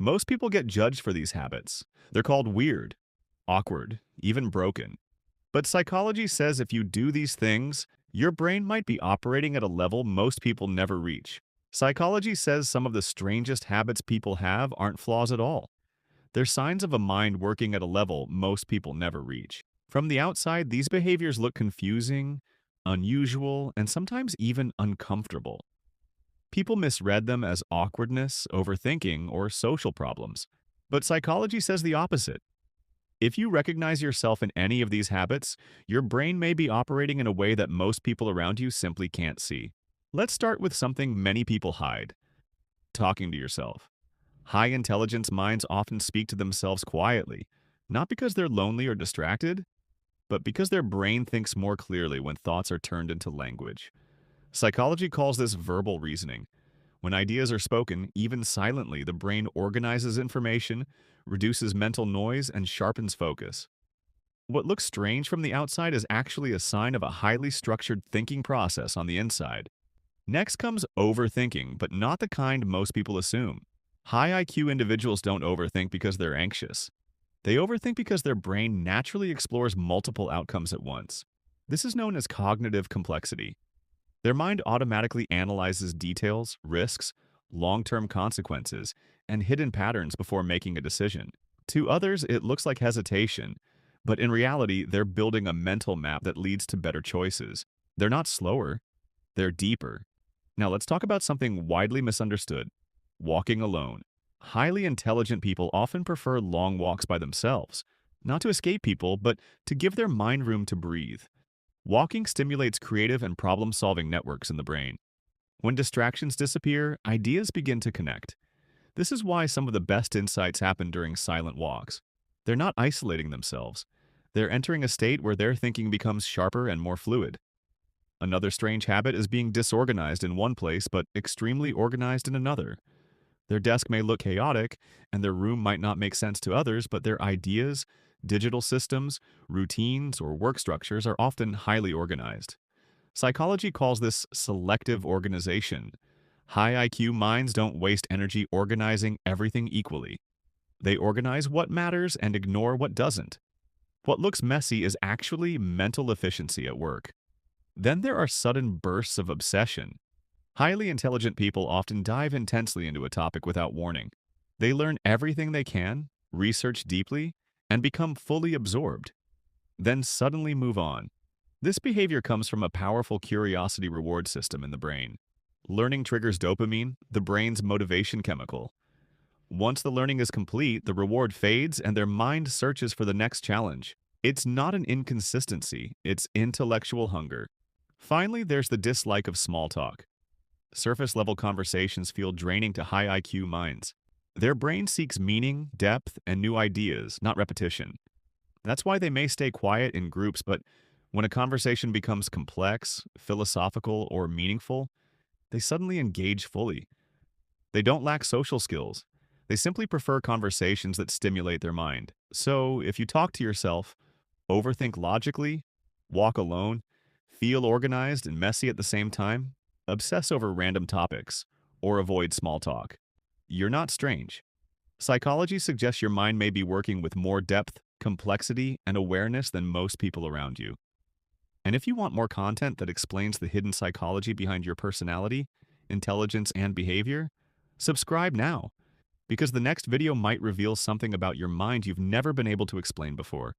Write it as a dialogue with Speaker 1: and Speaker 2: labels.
Speaker 1: Most people get judged for these habits. They're called weird, awkward, even broken. But psychology says if you do these things, your brain might be operating at a level most people never reach. Psychology says some of the strangest habits people have aren't flaws at all. They're signs of a mind working at a level most people never reach. From the outside, these behaviors look confusing, unusual, and sometimes even uncomfortable. People misread them as awkwardness, overthinking, or social problems. But psychology says the opposite. If you recognize yourself in any of these habits, your brain may be operating in a way that most people around you simply can't see. Let's start with something many people hide: talking to yourself. High intelligence minds often speak to themselves quietly, not because they're lonely or distracted, but because their brain thinks more clearly when thoughts are turned into language. Psychology calls this verbal reasoning. When ideas are spoken, even silently, the brain organizes information, reduces mental noise, and sharpens focus. What looks strange from the outside is actually a sign of a highly structured thinking process on the inside. Next comes overthinking, but not the kind most people assume. High IQ individuals don't overthink because they're anxious. They overthink because their brain naturally explores multiple outcomes at once. This is known as cognitive complexity. Their mind automatically analyzes details, risks, long-term consequences, and hidden patterns before making a decision. To others, it looks like hesitation, but in reality, they're building a mental map that leads to better choices. They're not slower, they're deeper. Now let's talk about something widely misunderstood: walking alone. Highly intelligent people often prefer long walks by themselves, not to escape people, but to give their mind room to breathe. Walking stimulates creative and problem-solving networks in the brain. When distractions disappear, ideas begin to connect. This is why some of the best insights happen during silent walks. They're not isolating themselves. They're entering a state where their thinking becomes sharper and more fluid. Another strange habit is being disorganized in one place but extremely organized in another. Their desk may look chaotic, and their room might not make sense to others, but their ideas, digital systems, routines, or work structures are often highly organized. Psychology calls this selective organization. High IQ minds don't waste energy organizing everything equally. They organize what matters and ignore what doesn't. What looks messy is actually mental efficiency at work. Then there are sudden bursts of obsession. Highly intelligent people often dive intensely into a topic without warning. They learn everything they can, research deeply, and become fully absorbed, then suddenly move on. This behavior comes from a powerful curiosity reward system in the brain. Learning triggers dopamine, the brain's motivation chemical. Once the learning is complete, the reward fades and their mind searches for the next challenge. It's not an inconsistency, it's intellectual hunger. Finally, there's the dislike of small talk. Surface-level conversations feel draining to high IQ minds. Their brain seeks meaning, depth, and new ideas, not repetition. That's why they may stay quiet in groups, but when a conversation becomes complex, philosophical, or meaningful, they suddenly engage fully. They don't lack social skills. They simply prefer conversations that stimulate their mind. So, if you talk to yourself, overthink logically, walk alone, feel organized and messy at the same time, obsess over random topics, or avoid small talk, you're not strange. Psychology suggests your mind may be working with more depth, complexity, and awareness than most people around you. And if you want more content that explains the hidden psychology behind your personality, intelligence, and behavior, subscribe now, because the next video might reveal something about your mind you've never been able to explain before.